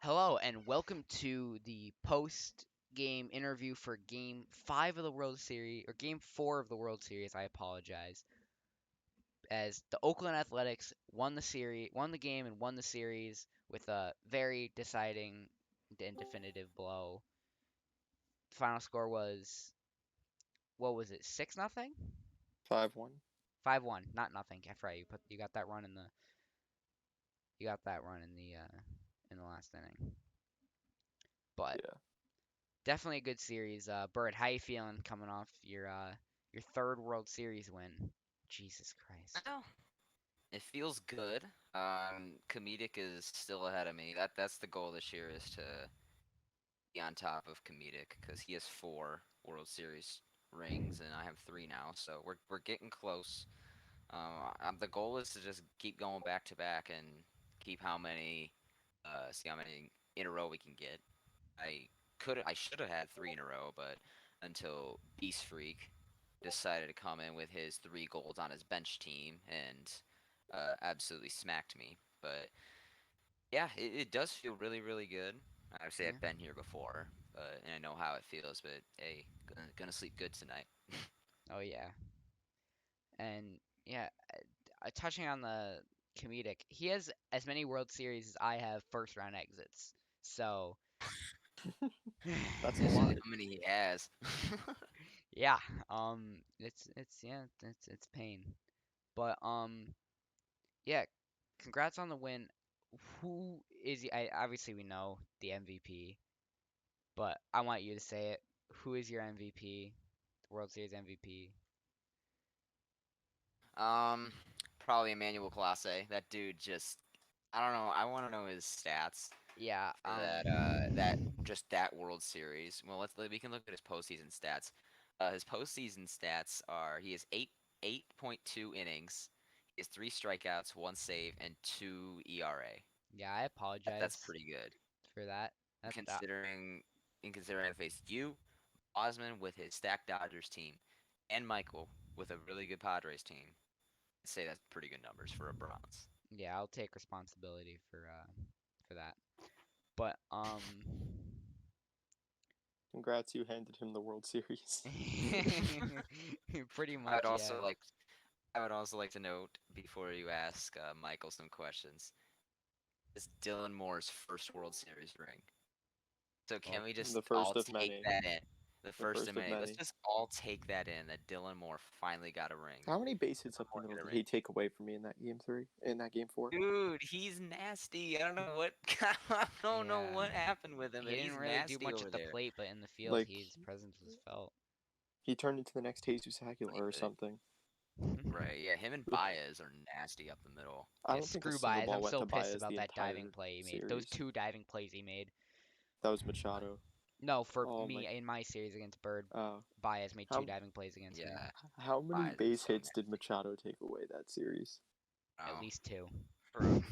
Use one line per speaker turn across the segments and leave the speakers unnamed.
Hello and welcome to the post-game interview for Game 5 of the World Series, or Game 4 of the World Series, I apologize, as the Oakland Athletics won the game and won the series with a very deciding and definitive blow. The final score was, what was it, 6-0?
5-1.
5-1, not nothing. That's right. You got that run in the last inning. But
Yeah.
definitely a good series. Bird, how you feeling coming off your third World Series win? Jesus Christ.
Well, it feels good. Comedic is still ahead of me. That's the goal this year is to be on top of Comedic because he has four World Series rings and I have three now, so we're getting close. The goal is to just keep going back to back and keep see how many in a row we can get. I should have had three in a row, but until Beast Freak decided to come in with his three goals on his bench team and absolutely smacked me. But yeah, it does feel really, really good. Obviously,
Yeah.
I've been here before, and I know how it feels. But hey, gonna sleep good tonight.
Oh yeah. And yeah, touching on the comedic, he has as many World Series as I have first round exits. So
That's a
This is
lot.
how many he has.
yeah, it's pain. But yeah, congrats on the win. Who is obviously we know the MVP, but I want you to say it. Who is your MVP? The World Series MVP?
um, Probably Emmanuel Clase. That dude just, I don't know. I want to know his stats
Yeah,
for that World Series. Well, we can look at his postseason stats. His postseason stats are he has 8.2 innings. He has three strikeouts, one save, and two ERA.
yeah, I
That's
apologize
pretty good.
for that. That
Considering I faced you, Osman with his stacked Dodgers team, and Michael with a really good Padres team. I'd say that's pretty good numbers for a bronze.
yeah, I'll take responsibility for that. But
Congrats, you handed him the World Series.
pretty
I would
much, yeah.
also like I would also like to note before you ask Michael some questions. It's Dylan Moore's first World Series ring. So
Well,
can we just
The first
all
of
take
many.
that in? The
The
first of
first of
many. Let's
many.
just all take that in that Dylan Moore finally got a ring.
How many base hits
Dylan
up the
Moore
middle
got a
did
ring.
he take away from me in that game three? In that game four?
Dude, he's nasty. I don't know what I don't know
yeah.
what happened with him,
He
but
didn't
he's
really do
nasty
much
over
at the
there.
plate, but in the field,
Like,
his presence was felt.
he turned into the next Jesus Aguilar or
Really?
something.
Right, yeah, him and Baez are nasty up the middle.
I
Yeah,
don't think a
screw
single
Baez.
ball
I'm
went
so
to
pissed
Baez
about
the
that diving
entire
play he made. Those
series.
two diving plays he made.
That was Machado.
No, for
Oh my.
me in my series against Bird,
Uh,
Baez made two
how
diving plays against me.
Yeah,
how many
Baez is
base
so
hits did
nasty.
Machado take away that series?
At
Oh,
least two.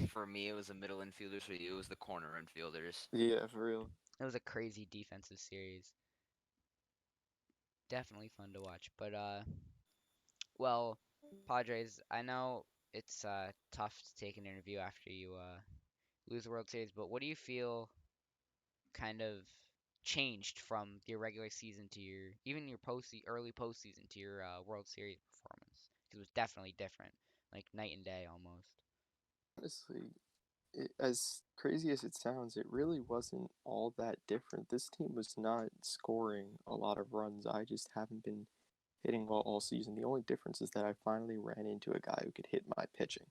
for me, it was the middle infielders. For you, it was the corner infielders.
Yeah, for real.
It was a crazy defensive series. Definitely fun to watch. But well, Padres, I know it's tough to take an interview after you lose the World Series, but what do you feel kind of changed from your regular season to your even your early postseason to your World Series performance? 'Cause it was definitely different, like night and day almost.
Honestly, as crazy as it sounds, it really wasn't all that different. This team was not scoring a lot of runs. I just haven't been hitting well all season. The only difference is that I finally ran into a guy who could hit my pitching.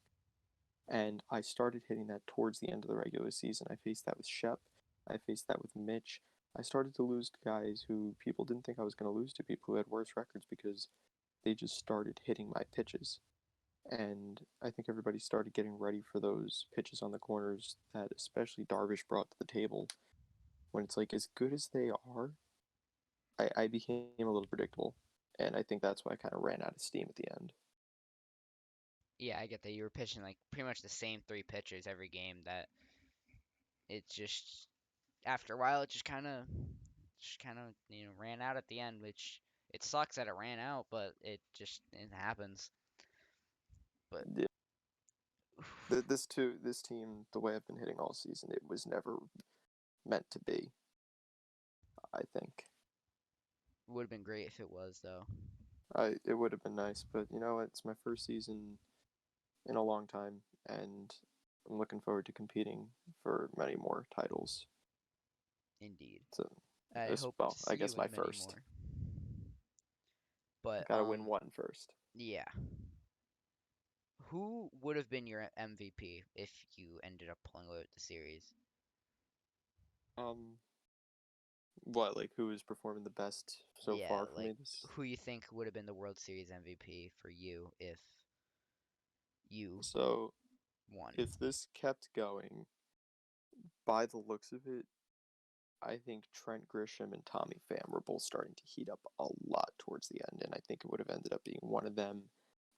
And I started hitting that towards the end of the regular season. I faced that with Shep. I faced that with Mitch. I started to lose to guys who people didn't think I was going to lose to, people who had worse records because they just started hitting my pitches. And I think everybody started getting ready for those pitches on the corners that especially Darvish brought to the table. When it's like as good as they are, I became a little predictable. And I think that's why I kind of ran out of steam at the end.
Yeah, I get that you were pitching like pretty much the same three pitchers every game. That it just after a while it just kind of ran out at the end, which it sucks that it ran out, but it happens. But
Yeah. This team, the way I've been hitting all season, it was never meant to be. I think
Would have been great if it was though.
it would have been nice, but you know, it's my first season in a long time, and I'm looking forward to competing for many more titles.
Indeed.
So,
I hope to
I
see you
guess my
in many
first.
more. But
Gotta win one first.
yeah. Who would have been your MVP if you ended up pulling away with the series?
Um, what, like, who is performing the best so
Yeah,
far for
like
me? This
who you think would have been the World Series MVP for you if you
so
won?
if this kept going, by the looks of it, I think Trent Grisham and Tommy Pham were both starting to heat up a lot towards the end, and I think it would have ended up being one of them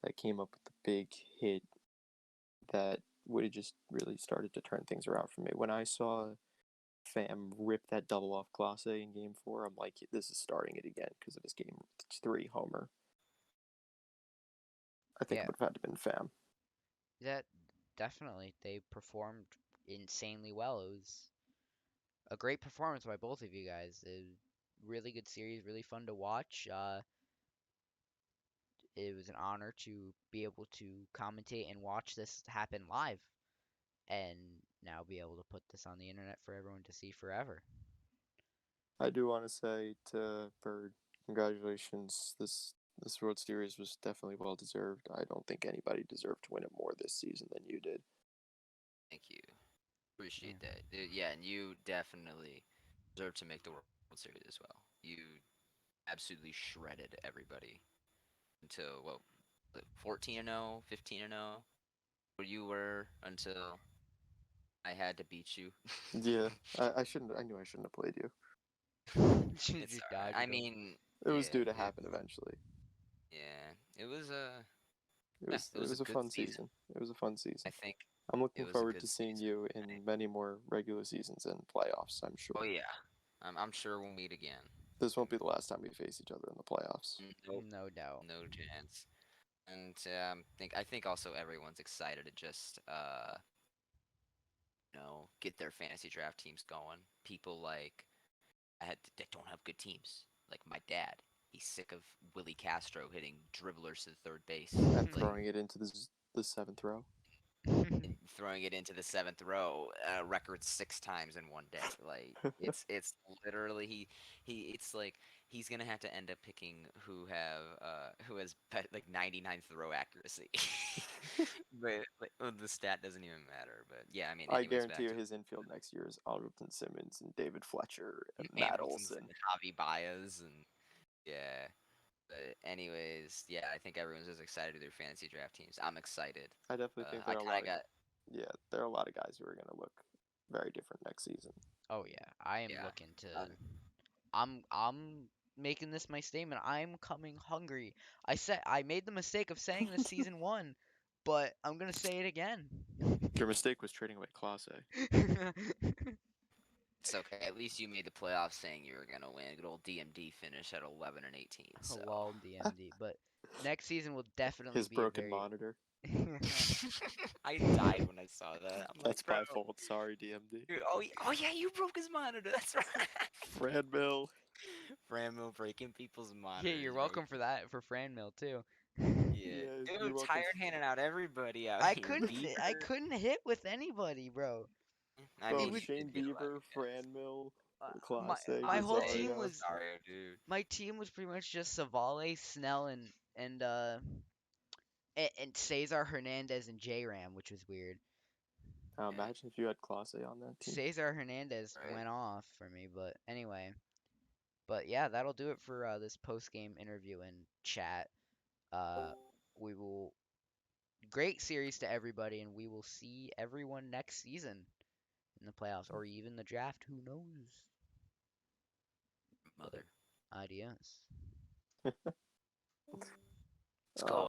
that came up with the big hit that would have just really started to turn things around for me. When I saw Pham rip that double off Clase in Game 4, I'm like, this is starting it again because of his Game 3 homer. I think it
Yeah,
would have had to been Pham.
that definitely they performed insanely well. It was a great performance by both of you guys. Really good series, really fun to watch. It was an honor to be able to commentate and watch this happen live, and now be able to put this on the internet for everyone to see forever.
I do want to say to Bird, congratulations. This World Series was definitely well deserved. I don't think anybody deserved to win it more this season than you did.
Thank you.
Yeah.
Appreciate that. Yeah, and you definitely deserve to make the World Series as well. You absolutely shredded everybody until what, 14 and 0, 15 and 0, where you were until I had to beat you.
Yeah, I shouldn't. I knew I shouldn't have played you.
It's
Just
alright. I
dodged him.
mean,
It was
yeah,
due to happen eventually.
yeah. It was a
It
it was
was
a
a
good
fun
season.
season. It was a fun
I
season.
think
I'm
it
looking
was a
forward
good
to seeing
season.
you in many more regular seasons and playoffs. I'm
Oh
sure
yeah, I'm sure we'll meet again.
this won't be the last time we face each other in the playoffs.
Nope,
No doubt.
no chance. And I think also everyone's excited to just get their fantasy draft teams going. People like that don't have good teams, like my dad. He's sick of Willie Castro hitting dribblers to the third base,
And
like
throwing it into the seventh row.
throwing it into the seventh row, record 6 times in one day. Like it's literally it's like he's gonna have to end up picking who has like 99 throw accuracy. But like, the stat doesn't even matter. But yeah, I mean,
I
anyways,
guarantee
back
you
to
his infield next year is Alderton Simmons and David Fletcher and Matt
Hamilton's and
Olson.
Javi Baez and yeah. But anyways, yeah, I think everyone's just excited to do their fantasy draft teams. I'm excited.
I definitely think
I
there are a
kind
lot
of
of
got
yeah, there are a lot of guys who are going to look very different next season.
Oh yeah, I am
yeah.
looking to.
Um,
I'm making this my statement. I'm coming hungry. I made the mistake of saying this season one, but I'm gonna say it again.
Your mistake was trading away Clase.
it's okay. At least you made the playoffs saying you were gonna win. Good old DMD finish at 11 and 18. So
Lol DMD, but next season will definitely
His
be a
broken
very.
monitor.
I died when I saw that. I'm like,
That's
bro,
my fault. Sorry, DMD.
dude, oh yeah, you broke his monitor. That's right.
Fredville.
Bramwell breaking people's
Yeah, you're
monitors, bro.
welcome for that for Fran Mill too.
Yeah,
Yeah, you're
dude,
welcome.
tired handing out everybody out
I
here.
couldn't I
Beaver.
couldn't hit with anybody, bro.
I
It
Bro,
mean,
was
you did
Shane
hit a lot of
Bieber,
guys.
Franmil,
my
Clase,
my whole
Clase,
team
Rosario.
was
Rosario, dude.
my team was pretty much just Savale, Snell, and Cesar Hernandez and J Ram, which was weird.
Yeah,
Imagine if you had Clase on that team.
Cesar Hernandez
right.
went off for me, but anyway. But yeah, that'll do it for this post game interview and chat. Uh, we will great series to everybody, and we will see everyone next season in the playoffs or even the draft. Who knows? But
Mother.
adios.
Let's
Uh,
go.